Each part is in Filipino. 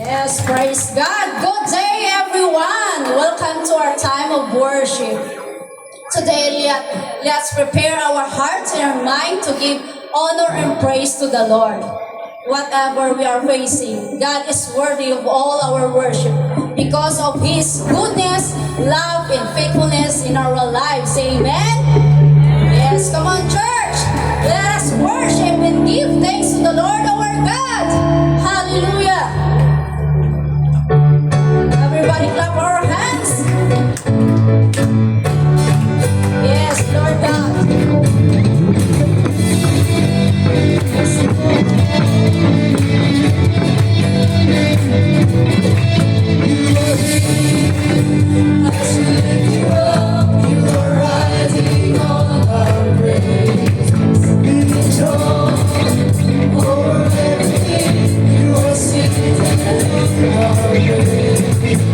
Yes, praise God. Good day, everyone. Welcome to our time of worship. Today, let's prepare our hearts and our mind to give honor and praise to the Lord. Whatever we are facing, God is worthy of all our worship because of His goodness, love, and faithfulness in our lives. Amen? Yes, come on, church. Let us worship and give thanks to the Lord our God. Hallelujah. Everybody clap our hands. Yes, Lord God. As we lift you up, you are rising on our praise. Be joy over everything. You are seated on our praise.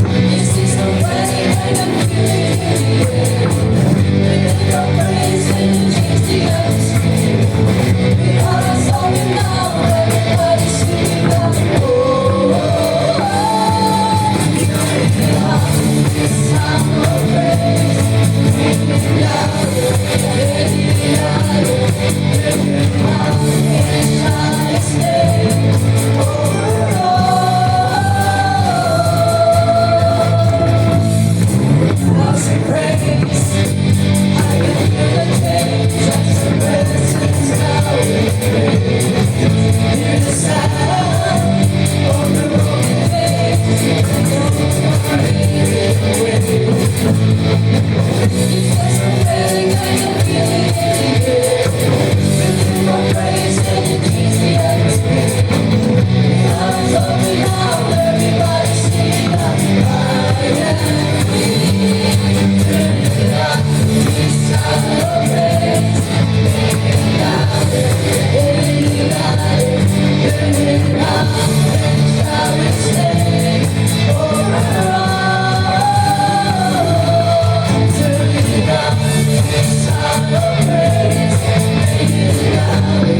This is the way I can feel it. Lift your praise and change the atmosphere. Because of you now, everybody sing out. Oh, oh, oh. This sound of praise. Make it louder, make it louder. Make it louder, and shall it stay. Oh, oh, oh. Loves and praise. I can feel the change as the presence now in praise. Hear the sound of the broken faith. It's just a feeling I can feel it in the air. Lifting my praise and it keeps the atmosphere. Hands up and now, everybody sing out. I am free. Turn it up, this sound of praise. Make it louder, make it louder. Turn it up and shout it stay. Over all. Turn it up, this sound of praise. Make it louder,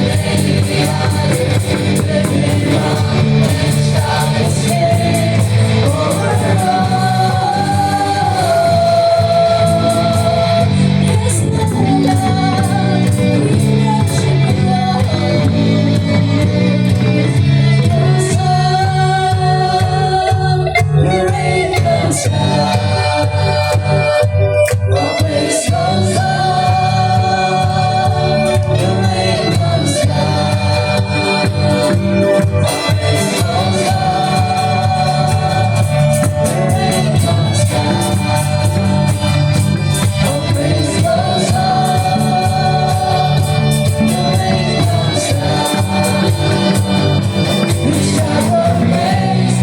make it louder. Turn it up and shout it stay. Over all. Yes, Lord, we worship you, Lord. Your reign comes down, always goes on. Your reign comes down, always goes on. Your reign comes down, always goes on. Your reign comes down. We shout your praise,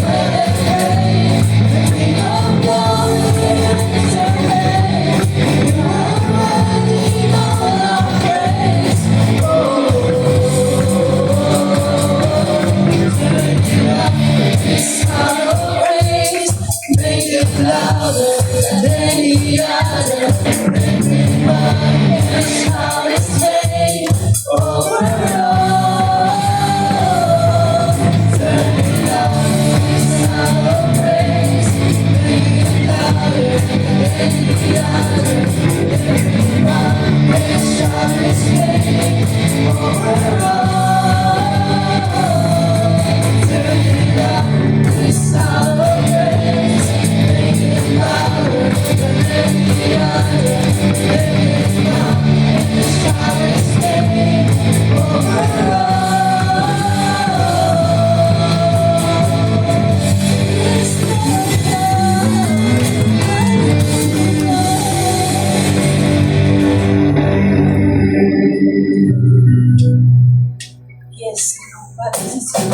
celebrate the King of Glory and survey. You are worthy of all our praise. Turn it up, this sound of praise. Make it louder than any other. Everybody can shout its name over all. Turn it up, this sound of praise. Make it louder than any other. Everybody can shout its name over all. Turn it up, this sound of praise. Make it louder than any other. Everybody can shout its name over all. Yes, yes, but this is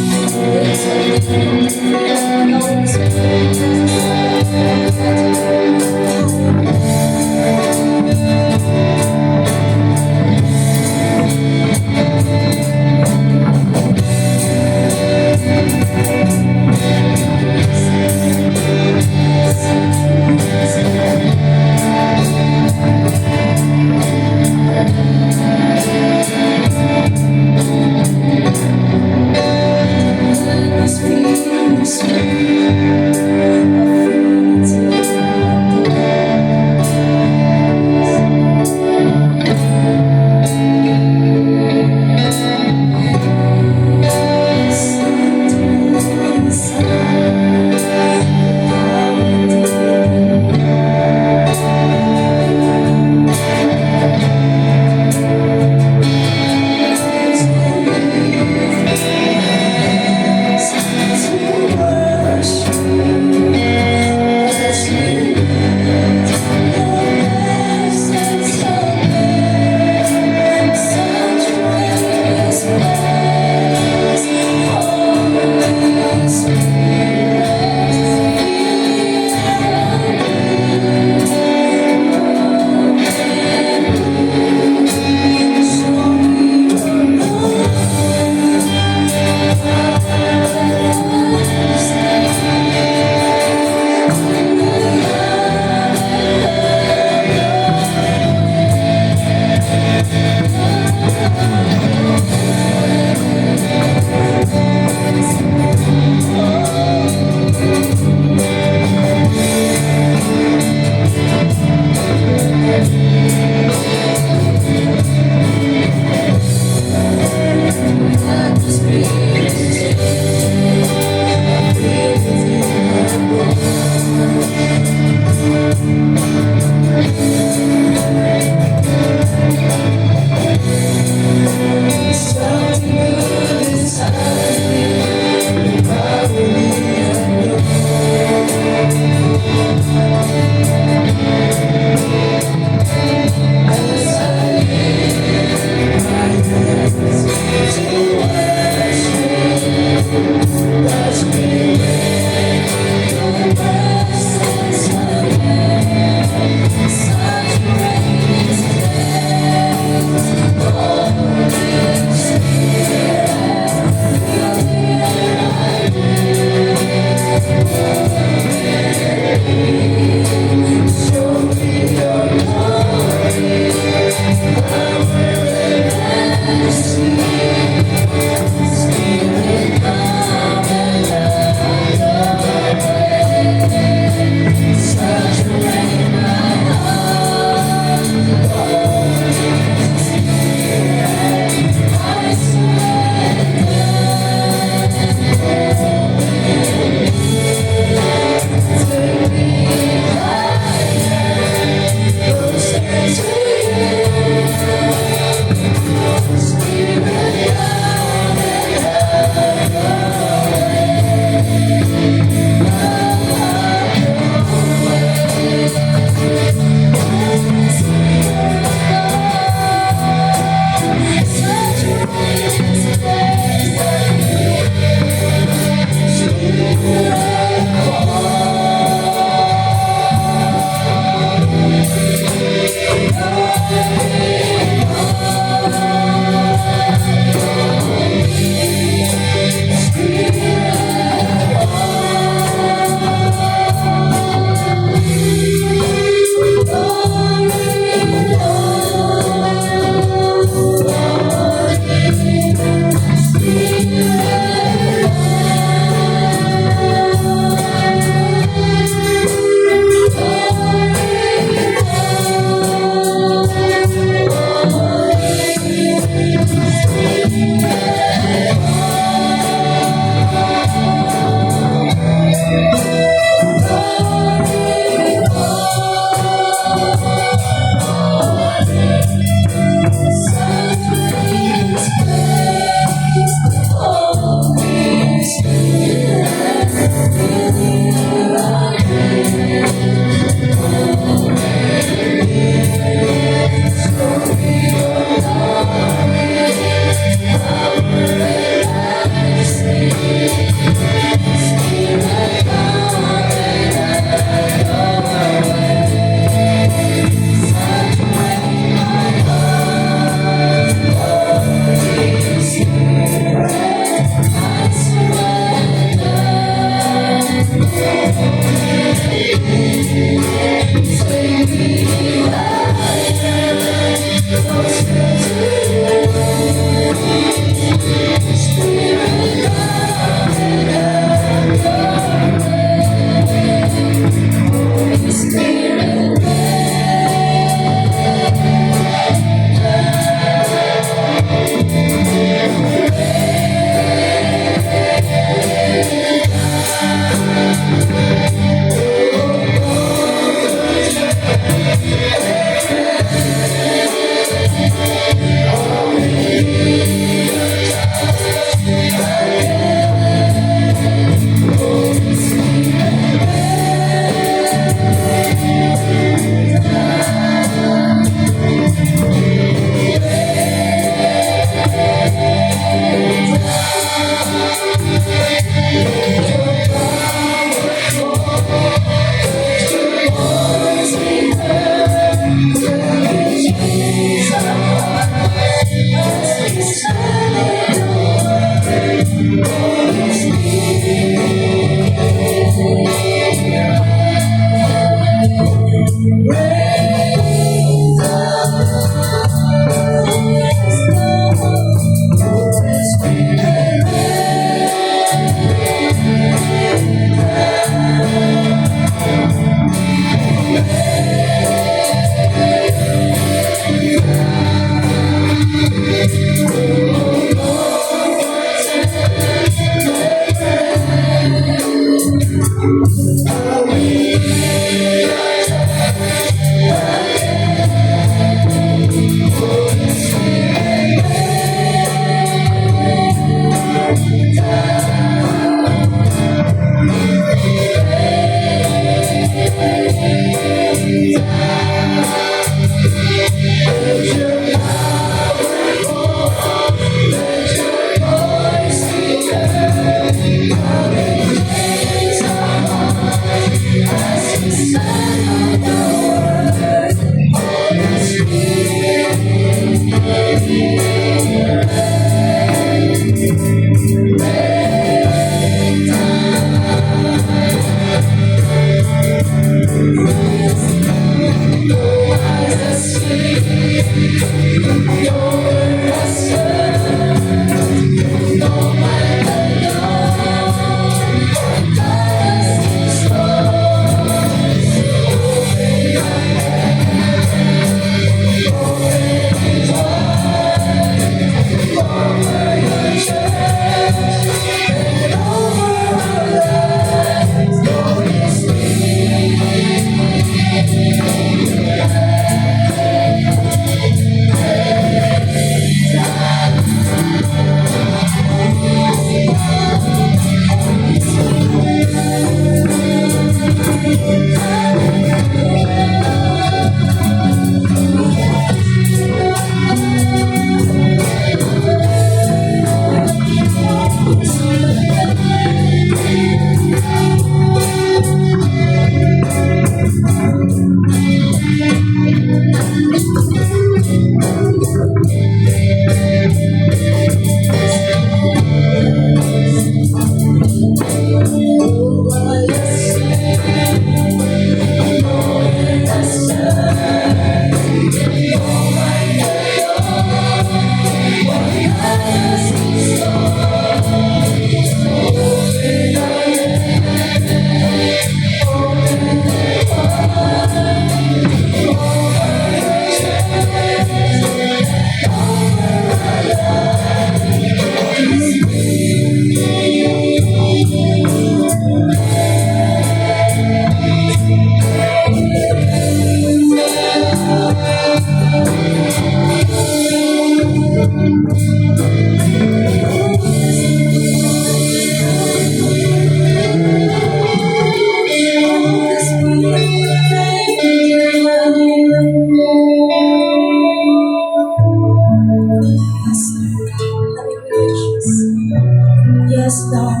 Yes, God.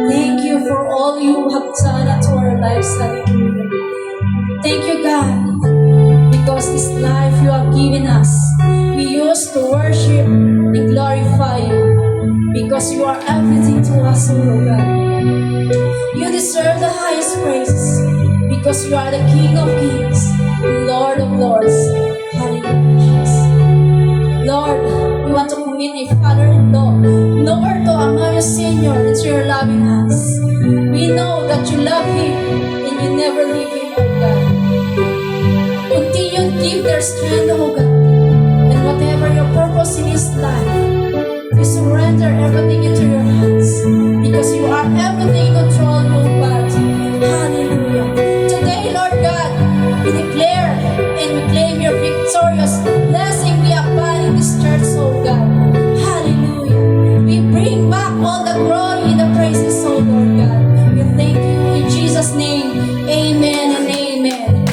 Thank you for all you have done to our lives. Hallelujah. Thank you, God, because this life you have given us, we use to worship and glorify you, because you are everything to us, O Lord God. You deserve the highest praises, because you are the King of Kings, Lord of Lords. Hallelujah, Jesus. Lord, we want to commit a father-in-law, Lord, to Amayo Senior, into your loving hands. We know that you love him and you never leave him, O God. Continue to give their strength, O God, and whatever your purpose in his life, we surrender everything into your hands, because you are everything in control, O God. Hallelujah. Today, Lord God, we declare and we claim your victorious blessing be upon in this church, O God. Hallelujah. We bring back all the glory and the praises, O Lord God. We thank you in Jesus' name. Amen and amen.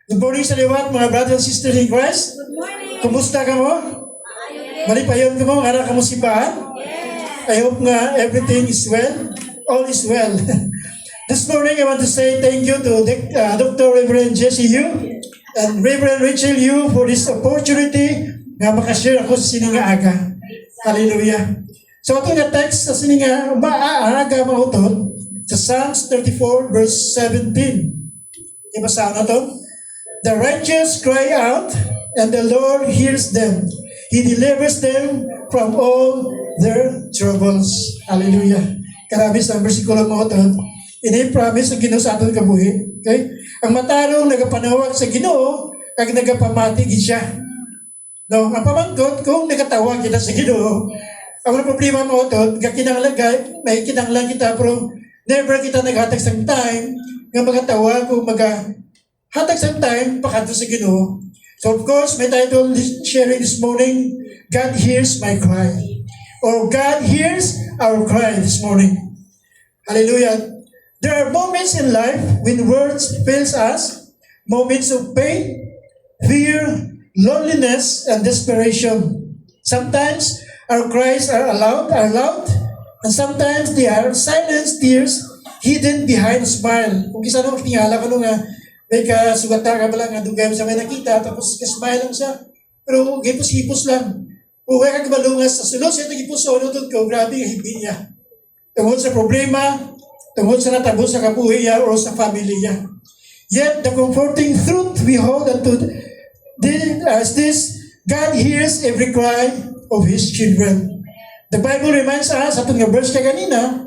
Good morning sa liwat, mga brothers and sisters in Christ. Good morning. Kumusta ka mo? Malipayon ka mo, ara ka mo simbahan? I hope nga everything is well. All is well. This morning, I want to say thank you to Dr. Reverend Jesse Yu and Reverend Rachel Yu for this opportunity nga makashare ako sa sininga aga. Hallelujah. So ito nga text sa sininga maaga mautod sa Psalms 34 verse 17. Ibasa na to? The righteous cry out, and the Lord hears them. He delivers them from all their troubles. Hallelujah. Karami sa versikulo mo ito. Ini-promise ang Ginoo sa aton kabuhi. Okay? Ang matarong nagapanawag sa Ginoo, kag nagapamati gid siya. No, ang pamangkot kung nagatawag kita sa Ginoo, ang problema mo ito, kinanglagay, may kinanglan kita, pero never kita naghatag sa time nga magatawag o hatag sa time, pakadto sa Ginoo. So of course, my title sharing this morning, God hears my cry. Or God hears our cry this morning. Hallelujah. There are moments in life when words fails us, moments of pain, fear, loneliness, and desperation. Sometimes our cries are loud, and sometimes they are silent tears hidden behind a smile. Kung kisa nung tingala ko nung may kasugata ka ba lang, dugay mo sa may nakita, tapos kasmile lang siya. Pero hipos-hipos lang. Kung kaya kagbalungas sa sunod siya, nagipos sa unutod ko, grabe yung hibi niya. Tungkol sa problema, tungkol sa natabo sa kabuhi niya o sa family niya. Yet, the comforting truth we hold unto as this, God hears every cry of His children. The Bible reminds us, atong nga verse ka kanina,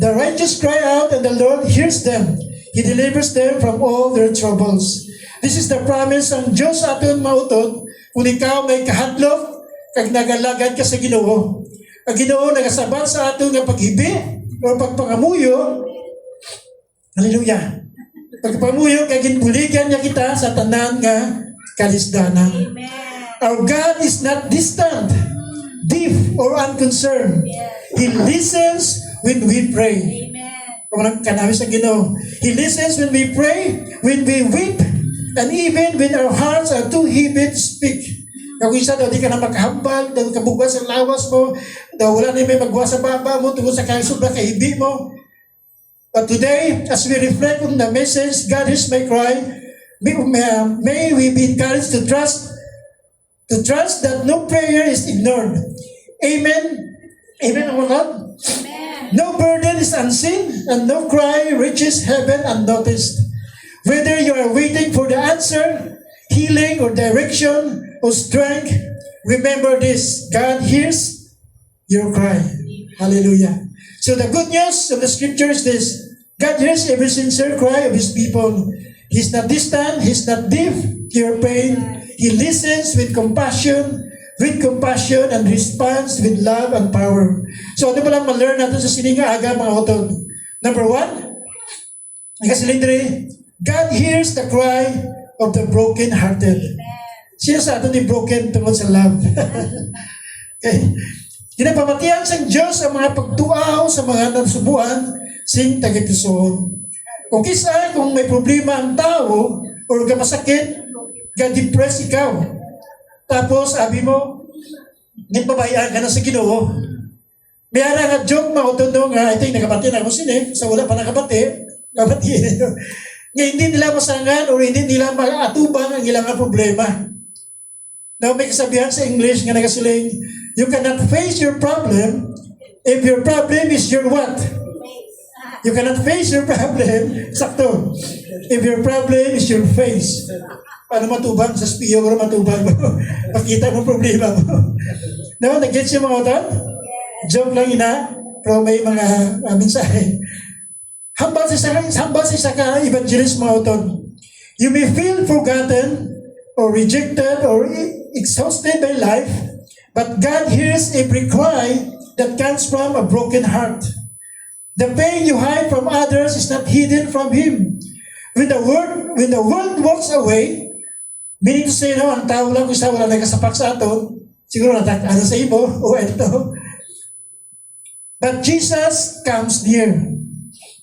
the righteous cry out and the Lord hears them. He delivers them from all their troubles. This is the promise ng Diyos aton mautod kung ikaw may kahadlok kag nagalagad ka sa Ginoo. Ang Ginoo nagasabat sa aton nga paghibi o pagpangamuyo. Hallelujah. Pagpangamuyo kag ginbuligan niya kita sa tanan nga kalisdanan. Our God is not distant, deaf or unconcerned. He listens when we pray. Kung kanabi sa Ginoo. He listens when we pray, when we weep, and even when our hearts are too heavy to speak. Kung isa daw, di ka na makahambal, daw kabugwas ang lawas mo, daw wala na may magwa sa baba mo, tungkol sa kaya sobra kahibi mo. But today, as we reflect on the message, God hears my cry, may we be encouraged to trust that no prayer is ignored. Amen. Amen, O Lord. No burden is unseen, and no cry reaches heaven unnoticed. Whether you are waiting for the answer, healing, or direction, or strength, remember this: God hears your cry. Hallelujah. So the good news of the scripture is this: God hears every sincere cry of His people. He's not distant, He's not deaf to your pain. He listens with compassion and responds with love and power. So ano ba lang ma-learn natin sa sininga aga mga utod? Number 1, ikasilindri, God hears the cry of the broken-hearted. Sino sa atin ni broken tungkol sa love? Okay. Ginapamatihan sa Diyos ang mga pagtuaw sa mga nasubuan sing tagipusoon. Kung may problema ang tao o masakit, God depress ikaw. Tapos, sabi mo, Ngit babayaan ka na sa Ginoo. May ara nga joke mautod no nga, ito yung nakabati na ako sini, sa wala pa nakabati, nga hindi nila masangan o hindi nila maatuban ang ilang problema. Now, may kasabihan sa English nga nagasiling, you cannot face your problem if your problem is your what? You cannot face your problem, sakto, if your problem is your face. Paano matubang? Sa spiyo ko matubang mo. Pakita mo problema mo. No, nag-gets yung mga utan? Joke lang ina, pero may mga mensahe. Hambal sa isa ka evangelist mga utan. You may feel forgotten or rejected or exhausted by life, but God hears every cry that comes from a broken heart. The pain you hide from others is not hidden from Him. When the world walks away, meaning to say, no, ang tao lang kung isa wala nagkasapak sa aton, siguro natakano sa imo, o ito. But Jesus comes near.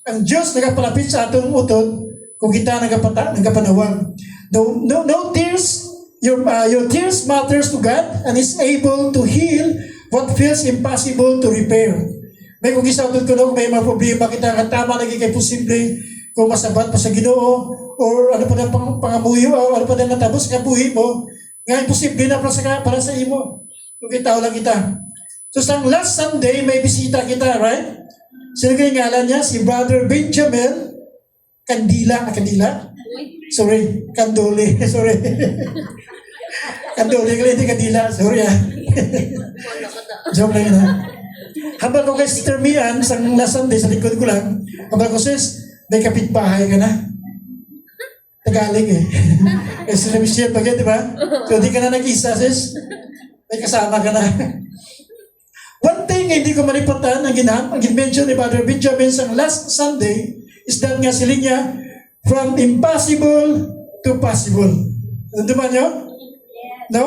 Ang Diyos nagapalapit sa atong utod kung kita nagapanawag. No tears, your tears matters to God and is able to heal what feels impossible to repair. May kung isa utod ko may mga problema kita nga tama lagi kay posible kung masabat pa sa Ginoo or ano pa na pangamuyo o ano pa na natapos sa buhi mo, nga imposible na para sa imo. Kung kita lang kita. So sa last Sunday, may bisita kita, right? Sino kayo ngalan niya? Si Brother Benjamin Candila. Candole. Sorry. Candole, hindi Candila. Sorry Joke lang yun Habang ko kay Sister Mian, sa last Sunday, sa likod ko lang, habang ko sis, may kapitbahay ka na. Tagalog eh sila Michelle pag di ba? So di ka na nag-isa sis. May kasama ka na. One thing hindi ko malipatan ang ginmention ni Brother Benjamin sa last Sunday is that nga sila niya from impossible to possible. Ano ba niyo? No?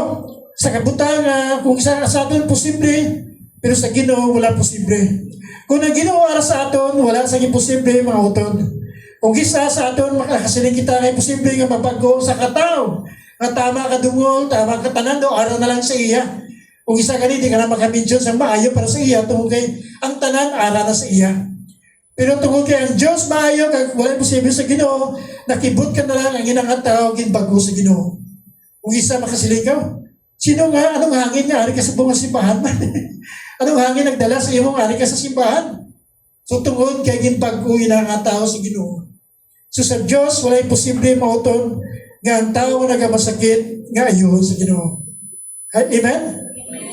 Sa kabutang kung sa aton posible, pero sa Ginoo wala posible. Kung ang Ginoo ara sa aton, wala sa imposible mga utod. Kung isa sa aton makakasiling kita kay posible nga mabago sa katao. Nga tama ka dungol, tama ka tanan do, ara na lang sa iya. Kung isa ka di ka na makamention sa maayo para sa iya, tungkol kay ang tanan, ara na sa iya. Pero tungkol kay ang Diyos maayo, kag wala posible sa Ginoo, nakibot ka na lang ang inang tao, ginbago sa Ginoo. Kung isa makasiling ka, sino nga, anong hangin nga, ari ka sa bunga simbahan man? Anong hangin nagdala sa iyong ari ka sa simbahan? So tungkol kay ginbago inang tao sa Ginoo. So sa Diyos, wala posible mauton nga ang tao nagamasakit nga ayon sa Ginoo. Amen?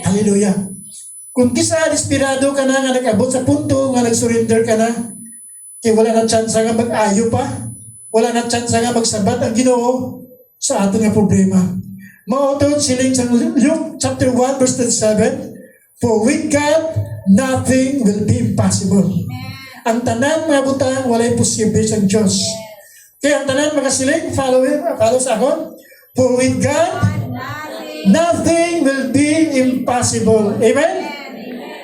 Hallelujah. Kung kisa desperado ka na nga nag-abot sa punto nga nag-surrender ka na, kaya wala na chance nga mag-ayo pa, wala na chance nga magsabat ang Ginoo sa ating nga problema. Mautod siling sa Luke chapter 1 verse 37, for with God, nothing will be impossible. Ang tanan mga butang, wala imposible sa Diyos. Kaya ang tanan mga siling, follow sa akon, for with God, nothing will be impossible. Amen?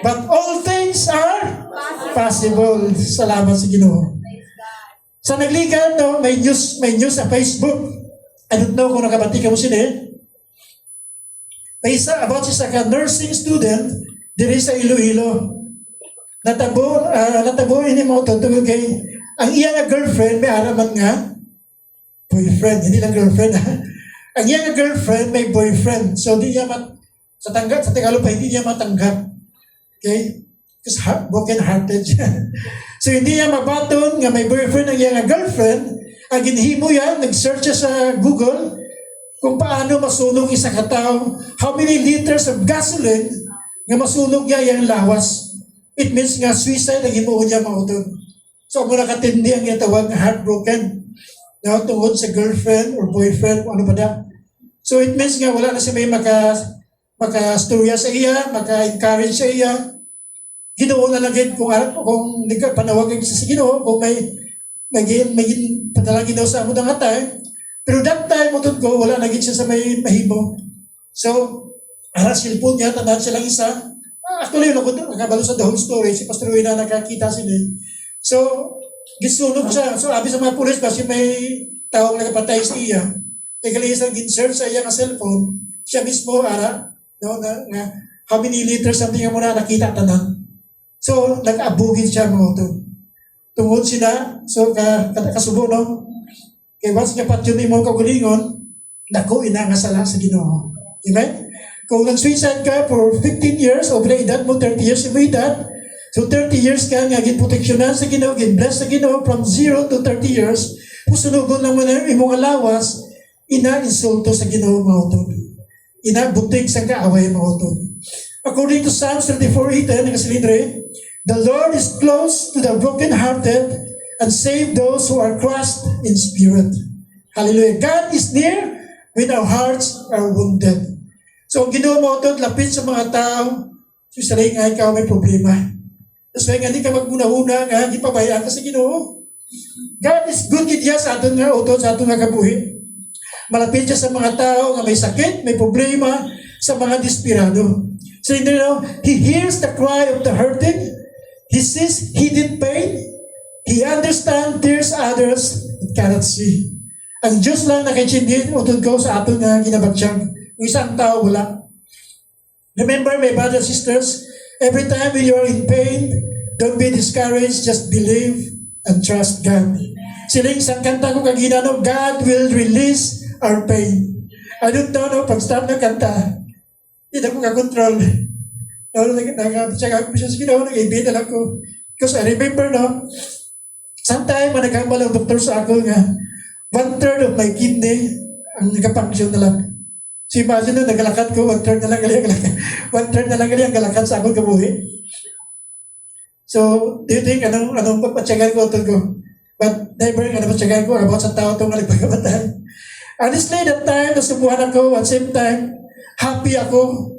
But all things are possible. Salamat sa Ginoo. Sa nagligan, no, may news sa Facebook. I don't know kung nakabati ka mo sila. May isa about sa nursing student diri sa Iloilo. Natabo ini mo tungkol kay ang iya nga girlfriend may araman nga boyfriend, hindi lang girlfriend Ang iyang girlfriend may boyfriend. So, di niya sa Tagalog pa, hindi niya matanggap. Okay? Because broken-hearted siya. So, hindi niya mabaton nga may boyfriend ang iyang girlfriend. Ang ginhimo yan, nag-search siya sa Google kung paano masunog isa katao. How many liters of gasoline nga masunog niya yung lawas. It means nga suicide ang himuon niya mautod. So, muna katindi ang itawag na heartbroken. Now, tungkol sa girlfriend or boyfriend, ano ba na. So, it means nga wala na siya may maka-storya sa iya, maka-encourage sa iya. Ginoo na lang kung panawagan sa Ginoo, kung may padalangin daw sa among nga tayo. Pero that time, utod ko, wala naging siya sa may mahimo. So, silpon niya, tandaan siya lang isa. Actually, nakabalo sa the whole story, si Pastor Wina nakakita sila. So, gisunog siya. So, abi sa mga pulis, kasi may taong nagpatay sa iya. Kaya isang gin-search sa iya nga cellphone, siya mismo, no, nga, how many liters something mo na nakita tanan. So, nag-abugin siya mga ito. Tungod sila, so kasubo, no? Kaya once nga pat yun imong kagulingon, dako ina nga sala sa Ginoo. Amen? Kung nag-suicide ka for 15 years, o pala edad mo, 30 years mo edad, so 30 years ka nga ginproteksyonan sa Ginoo, gin-bless sa Ginoo from 0 to 30 years, kung sunugon lang mo na imong alawas, ina-insulto sa Ginoo mga ito. Ina-butig sa kaaway mga ito. According to Psalms 34:8, nakasilindre, the Lord is close to the brokenhearted and save those who are crushed in spirit. Hallelujah. God is near when our hearts are wounded. So, ang Ginoo mo ito, lapit sa mga tao, susalay nga ikaw may problema. Tapos nga hindi ka magmuna-una nga, hindi pabayaan ka sa Ginoo. God is good kid sa aton nga utot, sa aton nga kabuhi. Malapit siya sa mga tao nga may sakit, may problema, sa mga desperado. So, you know, He hears the cry of the hurting. He sees hidden pain. He understands tears others cannot see. Ang Diyos lang nakachindi utod ko sa aton nga ginabatyang. Yung isang tao wala. Remember, my brothers and sisters, every time when you are in pain, don't be discouraged, just believe and trust God. Siling isang kanta ko kagina, no, God will release our pain. I don't know, no, pag-start ng kanta, hindi ako kakontrol. Nag-check ako siya sa Ginoo, nag-ibita lang ko. Because I remember, no, sometime, nagkambal ang doktor sa ako nga, 1/3 of my kidney ang nagka-function na lang. So imagine na, nagalakad ko, 1/3 na lang gali ang galakad. 1/3 na lang gali ang galakad sa akong kabuhi. So, do you think, anong pagpatsagan ko ito ko? But never, anong pagpatsagan ko about sa tao itong nagpagkamatay. Honestly, that time, nasubuhan ako, at same time, happy ako.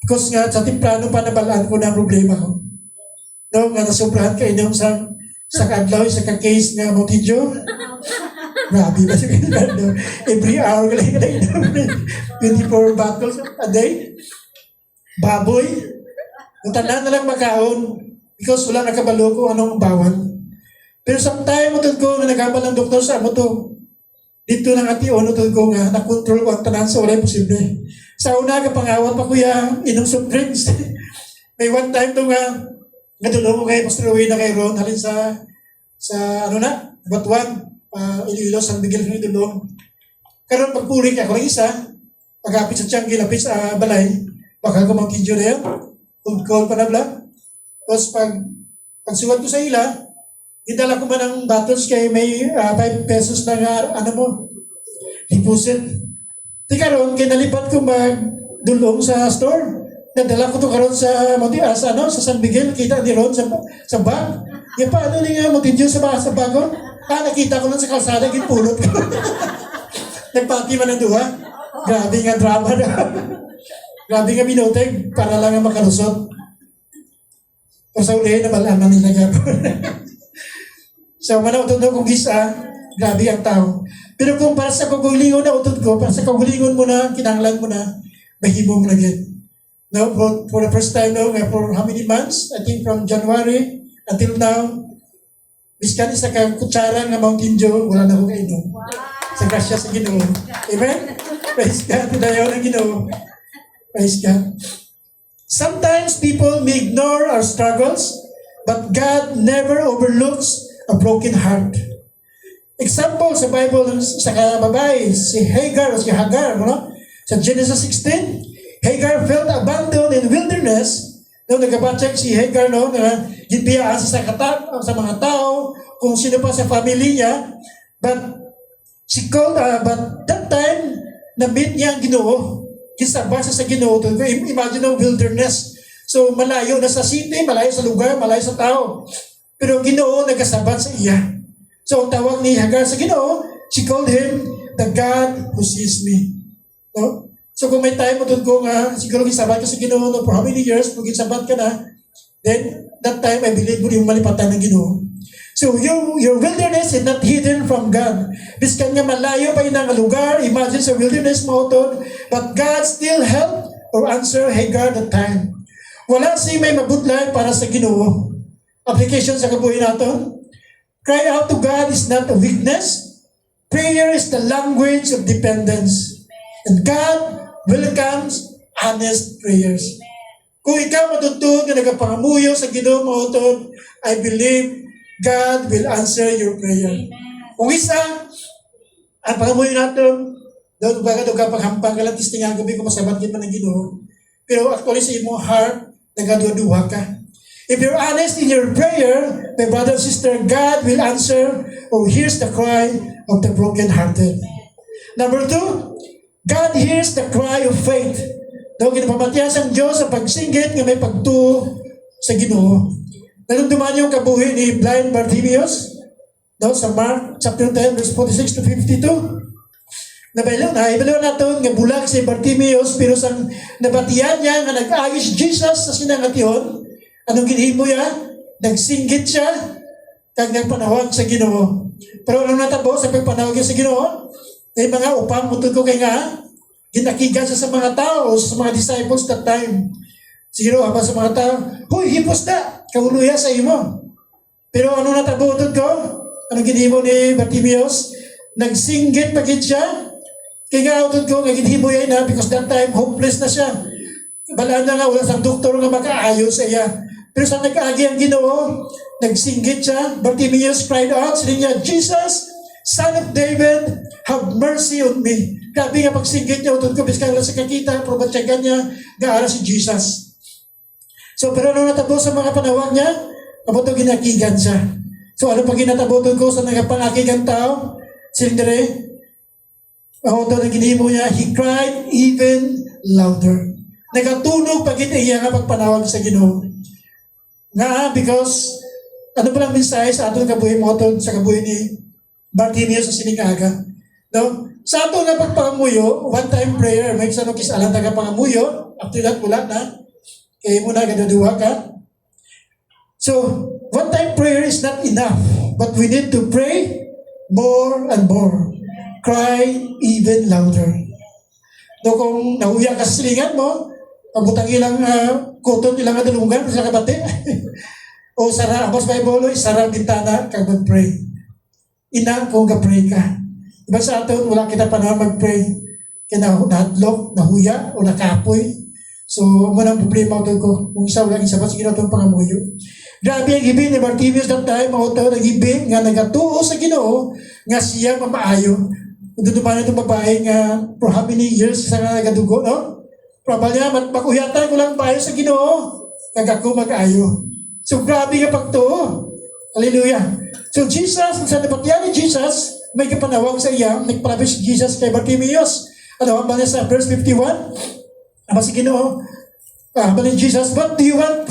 Because nga, sa timplano pa nabalaan ko na ang problema ko. No, nga nasubrahan ka inom sa kadlaw, sa ka-case nga motijo. Grabe ba siya ganyan? Every hour ka lang inom. 24 bottles a day. Baboy. Kung tandaan na lang makaon. Because wala nakabalo ko anong bawal. Pero sometime, utod ko, na nagkabal ng doktor sa amo to. Dito ng ati-on, utod ko nga, nakontrol ko ang tanan sa wala posible. Sa una, kapangawat pa kuya, inom soft drinks. May one time to nga, natulong ko kay Pastor Uwi na kay Ron, halin sa ano na, Batuan, Iloilo, San Miguel, tulong. Karon pagpuli ka, ako lang isa, pagkapit sa Tianggi, lapit sa balay, baka kumangkidyo na yan, call pa na bla. Tapos pagsuwat ko sa ila, idala ko man ang bottles kay may 5 pesos na nga, ano mo, deposit. Di karon kinalipat ko magdulong sa store. Nadala ko to karon sa sa San Miguel, kita ni Ron sa bag. Ya paano ni nga motinjo sa bagon? Nakita ko lang sa kalsada, ginpulot ko. Nagpati man ang duha. Grabe nga drama na. Grabe nga binoteg para lang nga makalusot. O sa uli, nabalaman nila gapon. So, manautod na kong gisa, grabe ang tao. Pero kung para sa kagulingon na utod ko, para sa kagulingon mo na, kinanglan mo na, mahibong na yan. No, for the first time, no, for how many months? I think from January until now, miskan isa ka kutsara ng Mountain Dew, wala na akong kainom. Sa grasya sa Ginoo. Amen? Praise God. Tudayaw ng Ginoo. Praise God. Sometimes people may ignore our struggles, but God never overlooks a broken heart. Example sa Bible sa babae, si Hagar o si Hagar, no? Sa Genesis 16, Hagar felt abandoned in wilderness. No, nagkabatsak si Hagar, no, na ginbiyaan sa mga tao, kung sino pa sa family niya. But that time, na-meet niya ang Ginoo. Kisabasa sa Ginoo. Imagine ang wilderness. So, malayo na sa city, malayo sa lugar, malayo sa tao. Pero ang Ginoo nagkasabat sa iya. So, ang tawag ni Hagar sa Ginoo, she called him the God who sees me. No? So, kung may time mo doon ko nga, siguro gisabat ka sa Ginoo no, for how many years, kung gisabat ka na, then, that time, I believe mo yung malipatan ng Ginoo. So, your wilderness is not hidden from God. Biskan nga malayo pa yun ang lugar, imagine sa wilderness mo doon, but God still helped or answer Hagar that time. Wala si may mabudlay para sa Ginoo. Application sa kabuhay natin. Cry out to God is not a weakness. Prayer is the language of dependence. And God welcomes honest prayers. Kung ikaw matutod na nagapangamuyo sa Ginoo mga utod, I believe God will answer your prayer. Kung isa, ang pangamuyo natin, doon baga doon ka paghampang ka lang, tistingan gabi ko masabat din pa ng Ginoo. Pero actually sa imong heart, nagaduwa-duwa ka. If you're honest in your prayer, my brother and sister, God will answer or hears the cry of the broken-hearted. Number 2, God hears the cry of faith. Daw ginapamatiyan sa Diyos sa pagsinggit nga may pagtuo sa Ginoo. Nanunduman yung kabuhi ni blind Bartimaeus daw sa Mark chapter 10 verse 46 to 52. Nabailo natin nga bulag si Bartimaeus pero sang nabatiyan niya nga nag-agis Jesus sa sinangation. Anong ginhimo niya? Nagsinggit siya kag nagpanawag sa Ginoo. Pero anong natabo sa pagpanawag niya sa Ginoo? May mga upang mutod ko kay nga ginakigan siya sa mga tao, sa mga disciples that time. Siguro habang sa mga tao, huy, hipos na, kauluya sa imo. Pero ano natabo mutod ko? Anong ginhimo ni Bartimaeus? Nagsinggit pagit siya. Kaya nga utod ko, nga ginhimo yan na because that time, hopeless na siya. Balaan na nga, wala sang doktor nga makaayos sa iya. Pero sa nag-agi ang Ginoo, nagsinggit siya. Bartimaeus cried out, sabi niya, Jesus, Son of David, have mercy on me. Grabe nga pagsinggit niya, utod ko, biskang lang sa kakita, probatsagan niya, gaara si Jesus. So, pero ano natabo sa mga panawag niya? Kabuto ginakigan siya. So, ano pag ginatabo ko sa nagapangakigan tao? Silindere, ako doon ang ginimo niya, he cried even louder. Nagatunog pagit iya nga pagpanawag sa Ginoo. Nga, because, ano palang mensahe sa aton kabuhi mo sa kabuhi ni Bartimaeus sa siningaga? No? Sa ato nga pagpangamuyo, one-time prayer, may isa nung kisalan na pangamuyo, after that, wala na. Kaya mo na, ganaduha ka. So, one-time prayer is not enough, but we need to pray more and more. Cry even louder. No, kung nahuya ka sa silingan mo, pabutang ilang kuton, ilang adalungan, sa kabate, o sara, Amos Bible, isara ang bintana, kag mag-pray. Inang kung ka-pray ka. Diba sa atin, wala kita panahon mag-pray. Kaya nahadlok, nahuya, o nakapoy. So, muna ang problema ito ko. Kung isa, wala isa pa, sige na itong pangamuyo. Grabe ang ibig ni Bartimaeus that time, mga ang ibig nga nagatuo sa Ginoo, nga siya mamaayo. Kung duduman itong babae nga for how many years sa nga nagadugo, no? Probably niya, mag-uyatan ko lang maayo sa Ginoo, kag ako mag-ayo. So, grabe nga pagtuo. Hallelujah. So, Jesus, sa napatyan ni Jesus, may kapanawag sa iya, nagpalabis si Jesus kay Bartimaeus. Ano, ang sa verse 51, ang si Ginoo, ni Jesus, what do you want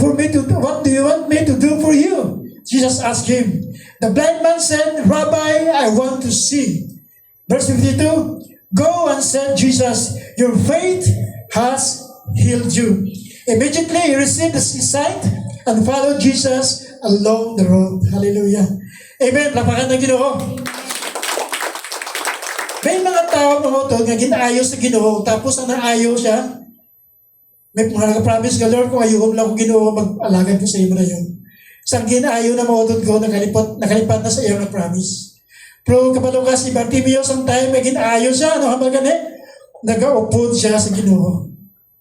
me to do for you? Jesus asked him. The blind man said, Rabbi, I want to see. Verse 52, go and said Jesus, your faith has healed you. Immediately he received his sight and followed Jesus along the road. Hallelujah. Amen. Lapakan ng Ginoo. May mga tao mga nga ginaayo sa Ginoo, tapos ang naayo siya, may mga nag-promise ka, Lord, kung ayuhom lang kung Ginoo, mag-alagad ko sa iyo na yun. Isang ginaayo na mga ko, nakalipat na sa iyo na promise. Pero kapag ka si Bartimaeus ang time, may ginaayo siya, ano hambal gani? Nag-aupod siya sa Ginoo.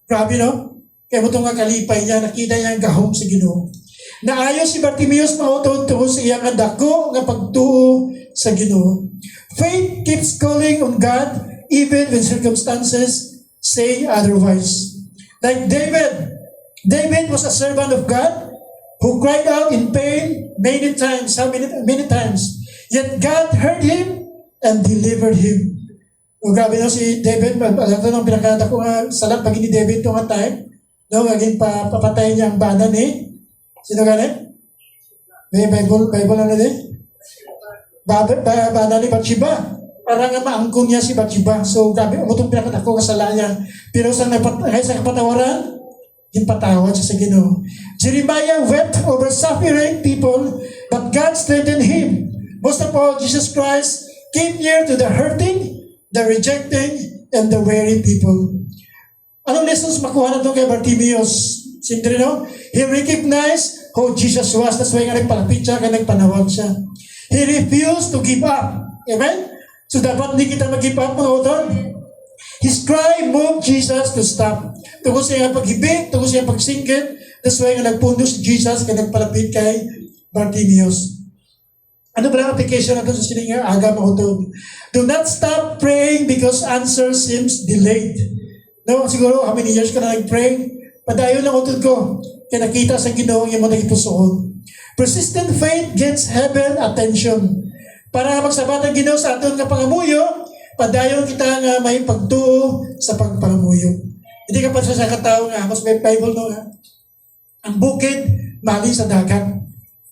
Grabe, no? Kaya mo itong kalipay niya, nakita niya ang gahom sa Ginoo. Naayo si Bartimaeus mautod sa iyang dako nga pagtuo sa Ginoo. Faith keeps calling on God even when circumstances say otherwise. Like David was a servant of God who cried out in pain many times. How many times? Yet God heard him and delivered him. O grabe no si David, alam ko nung pinakanta ko nga salat pag ni David ito nga time, no, aging papatay niya ang bana ni, sino gani? May Bible ano din? Bana ni Bathsheba. Parang nga maangkong niya si Bathsheba. So grabe, umutong pinakanta ko kasala niya. Pero sa kapatawaran, impatawad siya sa Ginoo. Jeremiah wept over suffering people, but God strengthened him. Most of all, Jesus Christ came near to the hurting, the rejecting, and the weary people. Anong lessons makuha na ito kay Bartimaeus? Siyempre, no? He recognized who Jesus was. That's why nga nagpalapit siya, kaya nagpanawag siya. He refused to give up. Amen? So dapat hindi kita mag-give up, mga utol. His cry moved Jesus to stop. Tungkol sa iyang paghibig, tungkol sa iyang pagsingkit, that's why nga nagpundo si Jesus kaya nagpalapit kay Bartimaeus. Ano ba ang application natin sa sininga aga mautod? Do not stop praying because answer seems delayed. No, siguro how many years ka na nag-pray? Padayon lang utod ko. Kaya nakita sa Ginoo yung mga nagipusoon. Persistent faith gets heaven attention. Para magsabat ang Ginoo sa aton nga pangamuyo, padayon kita nga may pagtuo sa pagpangamuyo. Hindi ka pa sa katao nga, mas may Bible no nga. Ang bukid, mali sa dagat.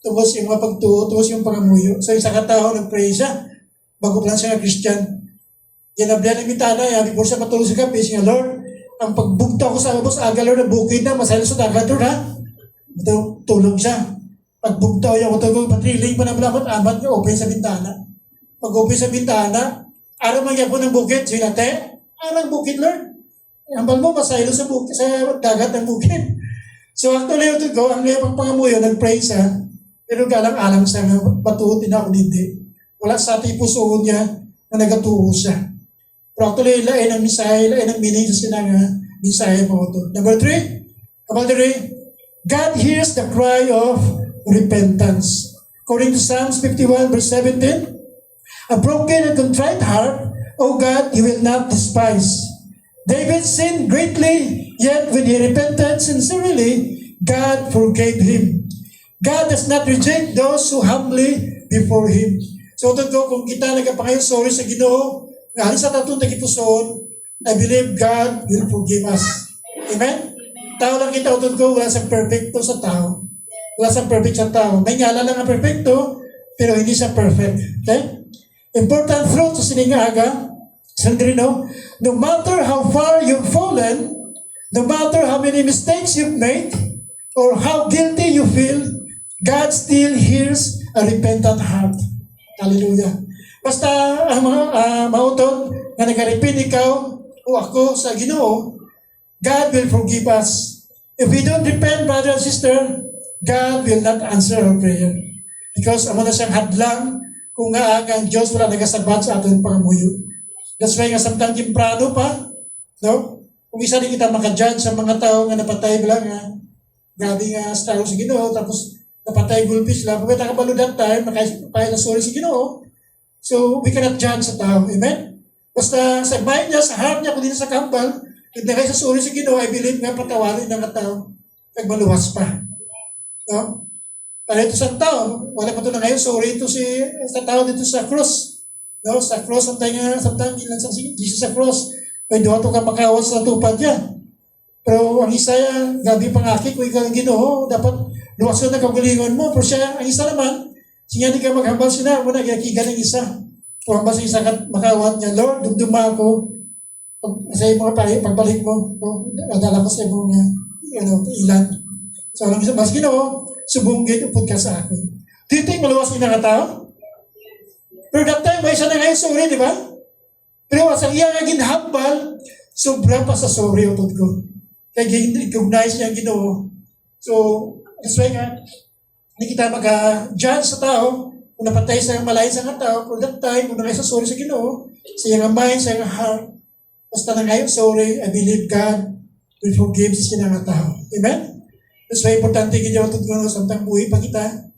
Tungkol yung mga pagtuo, tungkol yung pangamuyo. So yung sa katao, nag-pray siya. Bago pa lang siya nga Christian. Yan ang biyan ng mitana, yabi po siya matulog sa gabi. Siya, Lord, ang pagbugta ko sa abos, aga Lord, ang bukid na, masaya sa dagat, Lord, ha? Ito, tulog siya. Pagbugta ko yung utog, patriling pa na malakot, amat nga, open sa bintana. Pag-open sa bintana, araw mangyapon ng bukid, sinate, ang bukid, Lord. Ambal mo, masaylo sa bukid, sa dagat ng bukid. So actually, ito ko, ang iyong pangamuyo, nag-pray siya, pero galang-alang siya nga, patuutin ako hindi. Wala sa ating pusoon niya na nagatuo siya. Pero actually, lain ang mensahe, lain ang meaning sa sinanga mensahe mo ito. Number 3, God hears the cry of repentance. According to Psalms 51 verse 17, a broken and contrite heart, O God, you will not despise. David sinned greatly, yet when he repented sincerely, God forgave him. God does not reject those who humbly before Him. So, totoo, kung kita nagkapangayon sorry sa Ginoo, nga sa tatong tagipuson, I believe God will forgive us. Amen? Tao lang kita, totoo, wala sa perfecto sa tao. Wala sa perfect sa tao. May ngala lang ang perfecto, pero hindi siya perfect. Okay? Important truth sa siningaga, Sandrino, no matter how far you've fallen, no matter how many mistakes you've made, or how guilty you feel, God still hears a repentant heart. Hallelujah. Basta ang mga mautod na nag-repent ikaw o ako sa Ginoo, God will forgive us. If we don't repent, brother and sister, God will not answer our prayer. Because amo na siyang hadlang kung nga ang Diyos wala nagasabat sa ating pangamuyo. That's why nga samtang timprano pa, no? Kung isa din kita makajudge sa mga tao nga napatay lang nga, grabe nga sa tao sa Ginoo, tapos napatay gulpis lang. Kung may takabalo that time, nakapahil na sorry sa Ginoo. So, we cannot judge sa tao. Amen? Basta sa mind niya, sa heart niya, kung din sa kambal, kung na kayo sa sorry sa Ginoo, I believe nga patawarin ng tao. Nagmaluwas pa. No? Para ito sa tao, wala pa ito na ngayon, sorry ito sa tao dito sa cross. No? Sa cross, samtang ilan sa Jesus sa cross, may duha ito ka makawas sa tupad niya. Pero ang isa, gabi pangaki, kung ikaw ang Ginoo, dapat luwason na kagalingon mo. Pero siya, ang isa naman, siya di ka maghambal siya mo na kikigan ng isa. Kung hambal sa isa makawat niya, Lord, dumduma ako. Sa mga pagbalik mo, nadala ko sa mga ilan. So, alam mo, mas Ginoo, subunggit, upod ka sa akin. Do you think maluwas niya nga tao? Pero that time, may isa na ngayon sorry, di ba? Pero sa iya nga ginhambal, sobra pa sa sorry, utod ko. Kaya recognize niya ang Ginoo. So, that's why nga, hindi kita mag-judge sa tao kung napatay sa malay sa nga tao, for that time, kung nakay sa sorry sa Ginoo, sa iyang mind, sa iyang heart, basta na ngayon, sorry, I believe God will forgive sa nga tao. Amen? That's why importante kita utod ko, samtang buhay pa kita,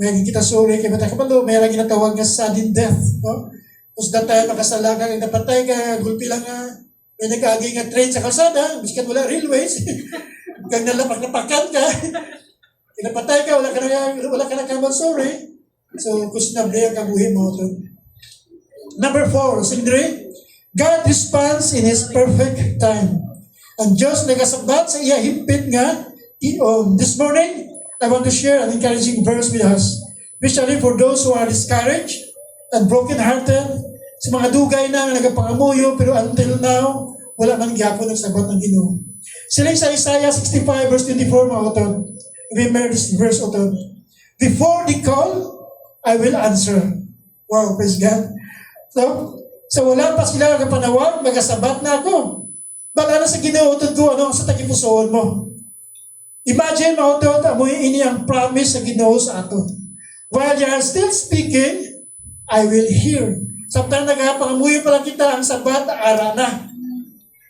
may kita sorry, kaya mata kapalo, may lang ginatawag nga sudden death. No? Kung that time, makasala ka, napatay ka, gulpi lang nga, may nag-aagay nga train sa kalsada, biskat wala railways, kang nalapak-napakan ka, kinapatay ka, wala ka na kamang sorry. So, kusnable ang kabuhin mo. Number 4, sindri, God responds in His perfect time. Ang Diyos nagasabat sa iya himpit nga, this morning, I want to share an encouraging verse with us, especially for those who are discouraged and broken-hearted, sa mga dugay na nagapangamuyo, pero until now, wala man gyapon ng sabat ng Ginoo. Sila sa Isaiah 65 verse 24, mga utod. Remember this verse, utod. Before the call, I will answer. Wow, praise God. So wala pa sila nagapanawag, magasabat na ako. Bala na sa Ginoo, utod ko, sa tagipusoon mo. Imagine, mga utod, amoy ini ang promise sa Ginoo sa ato. While you are still speaking, I will hear. Samtang nagapangamuyo pa lang kita, ang sabat, ara na.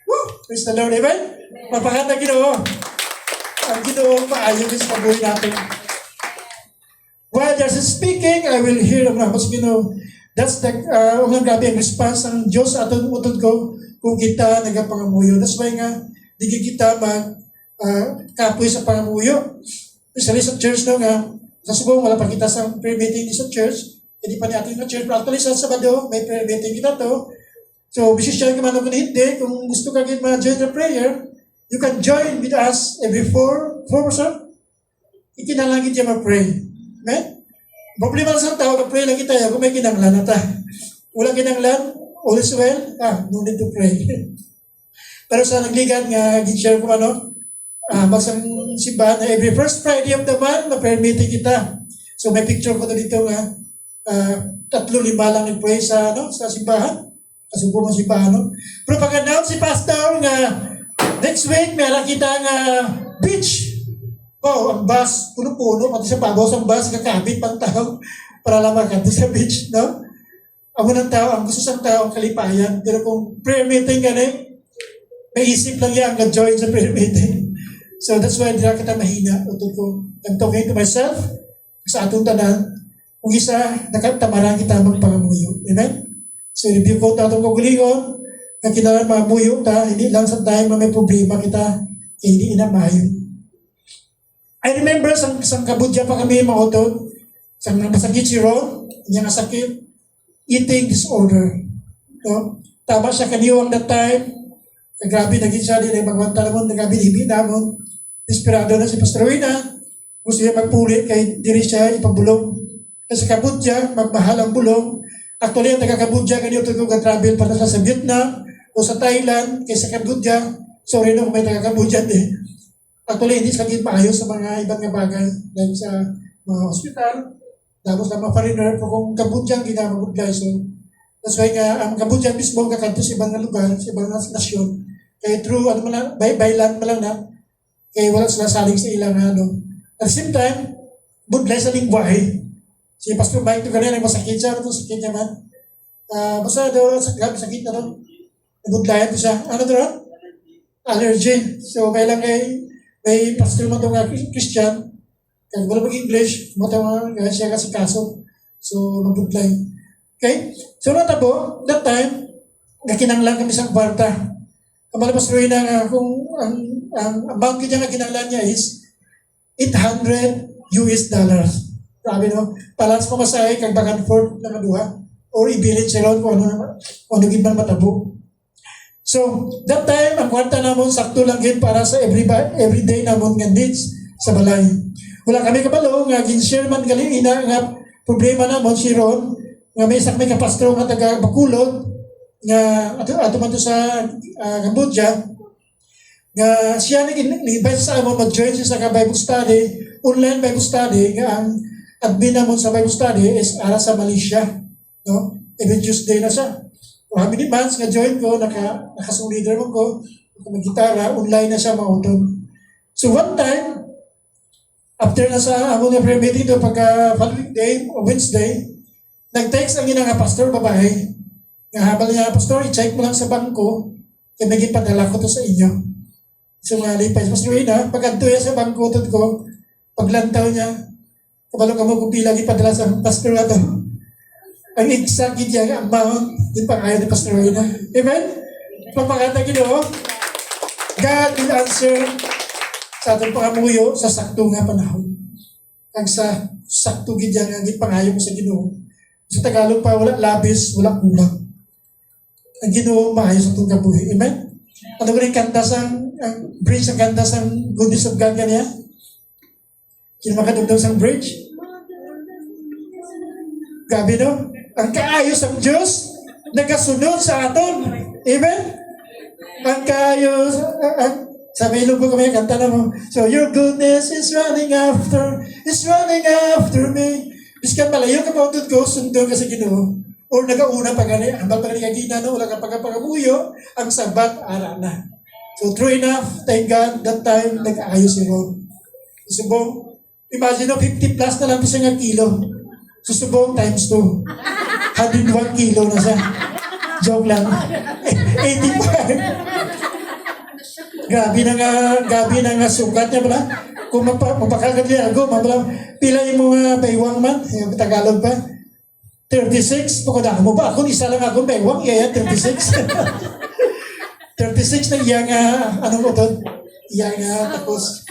Woo! Praise the Lord, amen? Mapakata Ginoo. Ang Ginoo maayo sa pabuhay natin. While there's speaking, I will hear ang mga Ginoo. That's the, unang grabe ang response ng Diyos sa atong utod ko kung kita nagapangamuyo. That's why nga, di kita kapoy sa pangamuyo. Especially sa church no nga, sa subong wala pa kita sa prayer meeting sa church, hindi pa natin na church. Pero actually sa Sabado, may prayer meeting kita to. So, bisisyan ka man o hindi, kung gusto ka ma-join the prayer, you can join with us every 4 person. Ikinalangin niya ma-pray. Amen? Problema sa tao, na-pray lang kita, kung may kinanglan na ta. Walang kinanglan, all is well, no need to pray. Pero sa nagligan nga, gin-share ko magsang simbahan na every first Friday of the month, ma-prayer meeting kita. So may picture ko na dito nga, 3-5 lang nag-pray sa simbahan. Kasubo mo simbahan, no? Pero pag-announce si Pastor nga, next week, meron kita nga beach. Oh, ang bus, puno-puno, pati sa pabos, ang bus, kakabit pang tao para lang makati sa beach, no? Ang unang tao, ang gusto sa tao, ang kalipayan. Pero kung prayer meeting ka may isip lang yan, join sa prayer meeting. So that's why hindi na kita mahina. I'm talking to myself, sa atong tanan, kung isa, nakatamarang kita magpangamuyo. Amen? So review ko atong kagulingon, na kinalang mamuyo ta, hindi lang sa time na may problema kita, hindi na mayo. I remember sang kabudya pa kami mga utod, sang masakit si Ron, niya nga sakit, eating disorder. No? Tama siya kaniwang that time, grabe naging siya din ay magwanta naman, grabe hibi namon, desperado na si Pastor Wina, gusto niya magpulit, kay diri siya ipabulong. Kasi kabudya, magmahal ang bulong. Actually, ang taga-kabudya, ganito kung travel para sa Vietnam o sa Thailand, kaysa kabudya, sorry no kung may taga-kabudya din. Actually, hindi sa kaging maayos sa mga ibang nga bagay dahil sa mga hospital, tapos na mga foreigner, pero kung kabudya, ginamagudlay. So, that's why nga, ang kabudya mismo kakanto sa ibang lugar, sa ibang nasyon. Kaya through, by land pa lang na, kaya wala sila saling sa ilang At the same time, budlay sa lingwahe. Si Pastor Mike ito ganyan, masakit siya, ito sakit niya man. Basta daw, grabe sakit na daw. Nabudlayan ko siya. Ano daw? Allergy. So, may lang may pastor mo ito nga Christian, kaya wala mag-English, mo ito nga siya kasi kaso. So, nabudlay. Okay? So, natabo, that time, nakinanglan kami sa kwarta. Ang malabas rin na kung ang amount niya na kinanglan niya is $800. Grabe no? Balance pa masahe kag back and forth na maduha or ibilin siya ron kung ano gibang matabo. So, that time, ang kwarta namon sakto lang gid para sa everyday namon nga needs sa balay. Wala kami kabalo nga gin-share man gali ina nga problema namon si Ron nga may isa kami kapastro nga taga Bacolod nga ato man to sa Cambodia nga siya nag-invite sa amon mag-join siya sa Bible study, online Bible study nga ang admin namon sa Bible study is ara sa Malaysia. No? Every Tuesday na siya. How many months nga join ko, nakasulider mo ko, mag-gitara, online na siya mautod. So one time, after na sa amon nga prayer meeting doon, pagka following day, o Wednesday, nag-text ang ina nga pastor, babae, nga habal niya, pastor, i-check mo lang sa bangko, kaya maging padala ko to sa inyo. So nga, lipay sa pastor ina, pag-anto sa bangko ko, paglantaw niya, kabalo ka mo kung bilang ipadala sa pastor na to. Ang exact niya ang amount, di pa kaya ni Pastor Wina. Amen? Pagpakata Ginoo, God will answer sa atong pangamuyo sa sakto nga panahon. Ang sa sakto gidya nga gipangayo mo sa Ginoo. Sa Tagalog pa, wala labis, wala kulang. Ang Ginoo maayo sa itong kabuhi. Amen? Ano ko rin kanta sang, ang bridge ang kanta sang goodness of God kanya? Kinamakadugdaw sang bridge? Gabi no? Ang kaayos ng Diyos, nagasunod sa aton. Amen? Ang kaayos, sabi ilog ko kami, kanta na mo. So, your goodness is running after me. Biskan malayo ka pa utod ko, sundon ka sa Ginoo. Or nagauna pa gani, ambal pa gani kagina, no? Wala ka pagkapangamuyo, ang sabat, ara na. So, true enough, thank God, that time, nag-aayos si Ron. Subong, imagine no, 50 plus na lang siya nga kilo. Susubong times 2. 101 kilo na siya. Joke lang. 85. Gabi na nga sukat niya pala. Kung mapakal ka niya, ako, mapala, pila yung mga baywang man, yung Tagalog pa. 36, pagkada mo ba? Ako, isa lang ako baywang, yeah, 36. 36 na iyang, ano mo to? Iyang, tapos,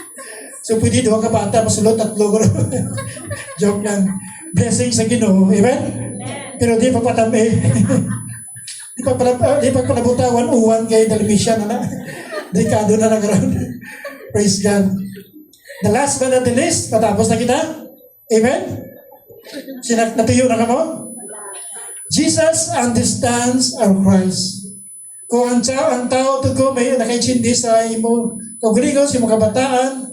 so pwede doon ka bata, masulot, tatlo ko. Joke lang. Blessing sa Ginoo, amen? Pero di pa patami. di pa palabutawan, uwan kay television, na dekado na nagkaroon. Praise God. The last but not the least, patapos na kita. Amen? Natuyo na ka mo? Jesus understands our Christ. Kung ang tao to ko may nakaintindi sa imo, kung grigo sa imo kabataan,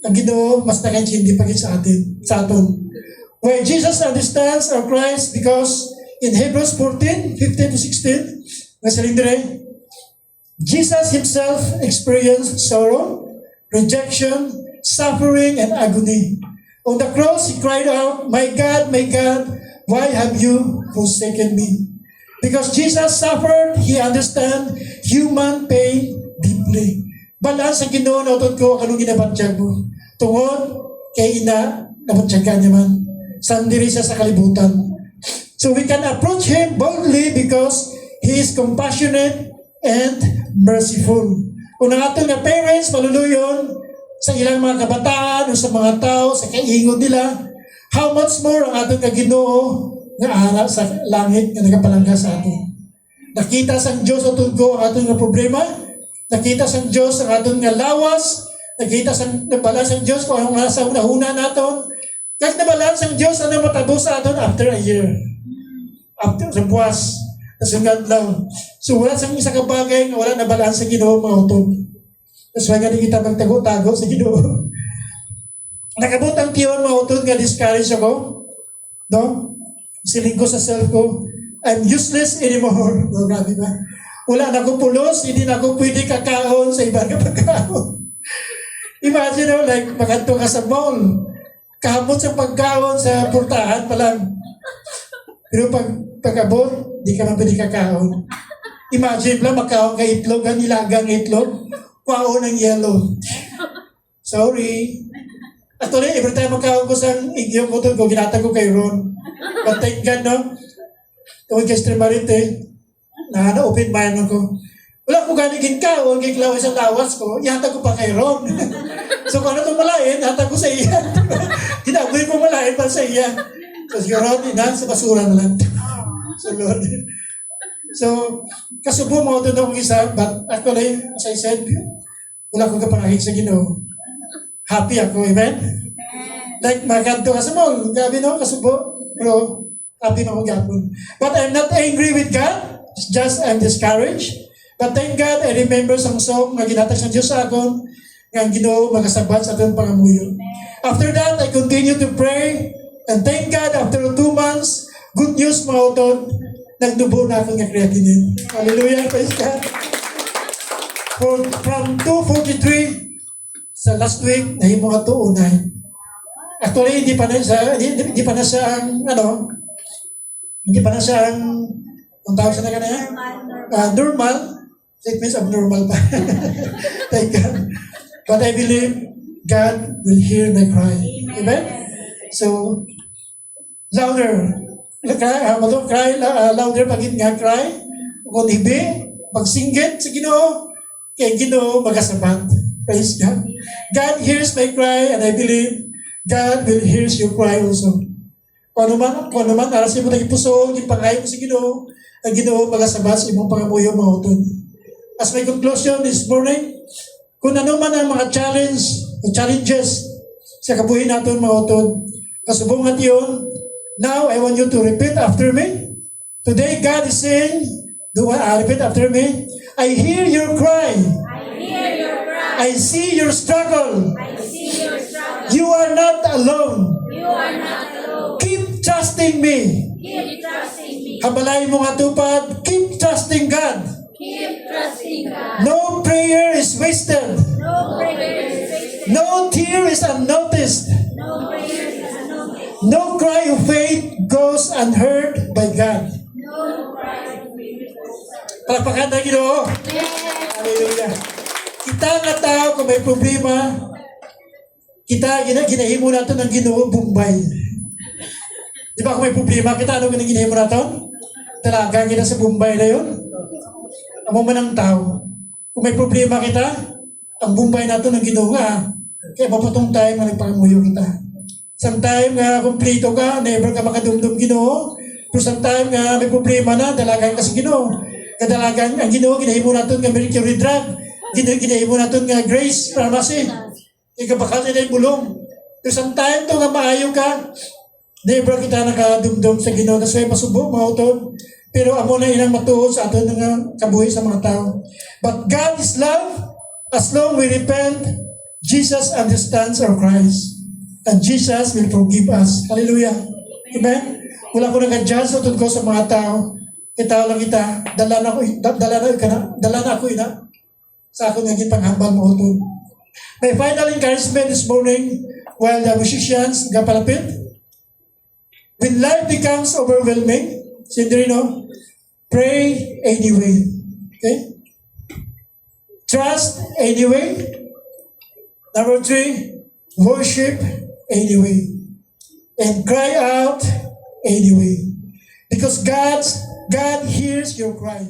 ang Ginoo mas nakaintindi pagit sa aton. Why Jesus understands our Christ because in Hebrews 14:15-16, nasaling dire, Jesus himself experienced sorrow, rejection, suffering, and agony. On the cross, he cried out, my God, why have you forsaken me?" Because Jesus suffered, he understand human pain deeply. Balaan sa Ginoo na utod ko kanong ginabatyag mo. Tungod kay ina nabatyag niya man. Sandiri siya sa kalibutan. So we can approach him boldly because he is compassionate and merciful. Kung ang atong nga parents maluluyon sa ilang mga kabataan o sa mga tao, sa kaingon nila, how much more ang atong nga Ginoo nga ara sa langit nga nagapalangga sa aton. Nakita sang Dios atong ko ang atong nga problema, nakita sang Dios ang atong nga lawas, nakita sang nabala sang Dios kung anong nasa unahuna naton, kag nabala sang Dios ano matabo sa aton after a year. After sa buwas, nasungad lang. So wala sang isa ka bagay nga wala nabalaan sa Ginoo mga utod. Tapos wala nga kita magtago-tago sa Ginoo. Nakabutang tiyon mga utod nga discourage ako. No? Siling ko sa self ko, I'm useless anymore. Oh, grabe ba? Wala na akong pulos, hindi na ako pwede kakaon sa ibang pagkaon. Imagine, like, maganto ka sa mall, kahamot sa pagkaon sa purtahan pa lang. Pero pag-abot, di ka man pwede kakaon. Imagine lang, makaon ka itlog, nilagang itlog, kwaon ng yellow. Sorry. Actually, every time makaon ko sa igyong ko ko, ginatag ko kay Ron. But thank God, no? Kung kay Stremarite, na-open mind ko. Wala ko ganigin kaon, kay Claudia sa lawas ko, ihatag ko pa kay Ron. So kung ano itong malayan, ihatag ko sa iya. Hinaboy ko malayan pa sa iya. So si Ron, sa basura na lang. So Lord. So, kasubo mo ito na kong isa, but actually, as I said, wala akong kapanahig sa Ginoo. Happy ako, amen? Like, maganto ka sa mall, gabi no, kasubo. Pero, happy na ko gapon. But I'm not angry with God. It's just I'm discouraged. But thank God, I remember sang song nga ginatag sa Diyos sa akon, nga ang Ginoo magasabat sa atong pangamuyo. After that, I continue to pray. And thank God, after 2 months, good news mga utod, nagdubo na akong nga creatinine. Hallelujah, praise God. From 243, sa last week, nahimo nga 209. Actually, hindi pa na siya ang, hindi pa na siya ang, kung tawag siya na ganyan? Normal. It means abnormal pa. Thank God. But I believe God will hear my cry. Amen? So, louder. Cry, louder pagit nga cry. Kung hibi, pagsinggit sa Ginoo, kay Ginoo magasabat. Praise God. God hears my cry and I believe God will hear your cry also. Kung ano man, aras mo naging puso, yung pangay mo sa Ginoo, ang Ginoo magasabat sa imong pangamuyo mautod. As my conclusion this morning, kung ano man ang mga challenges sa kabuhi natin mautod, kasubungan yun, now I want you to repeat after me. Today God is saying, repeat after me, I hear your cry. I see your struggle. You are not alone. Keep trusting me. Habalay mo nga tupad, keep trusting God. No prayer is wasted. No tear is unnoticed. No cry of faith goes unheard by God. Palakpakan na Ginoo. Hallelujah. Kita nga tao kung may problema, kita ginahimo natin ng Ginoo Bombay. Di ba kung may problema kita, ano ginahimo natin? Talaga kita sa Bombay na yun. Amo man ang tao. Kung may problema kita, ang Bombay natin ng Ginoo nga. Kaya mapatong tayo nga nagpangamuyo kita. Sometime nga kumplito ka, never ka makadumdum Ginoo. Pero sometime nga may problema na, dalagan ka sa Ginoo. Kadalagan ang Ginoo, ginahimo natin nga mercury drug. Ginahimo natin nga grace, pharmacy. Ikabakal nila yung bulong. Pero sometime to nga maayo ka, never kita nakadumdum sa Ginoo. Kasi masubok, mautod. Pero amo na inang matuod sa aton nga kabuhi sa mga tao. But God is love. As long we repent, Jesus understands our cries. And Jesus will forgive us. Hallelujah. Amen? Wala ko nag-adjust utod ko sa mga tao. Itaw lang kita. Dala na ako ina. Sa ako naging panghambal mo utod. My final encouragement this morning while the musicians gapalapit. When life becomes overwhelming, Sindrino, pray anyway. Okay? Trust anyway. Number 3, worship anyway. And cry out anyway. Because God hears your cry.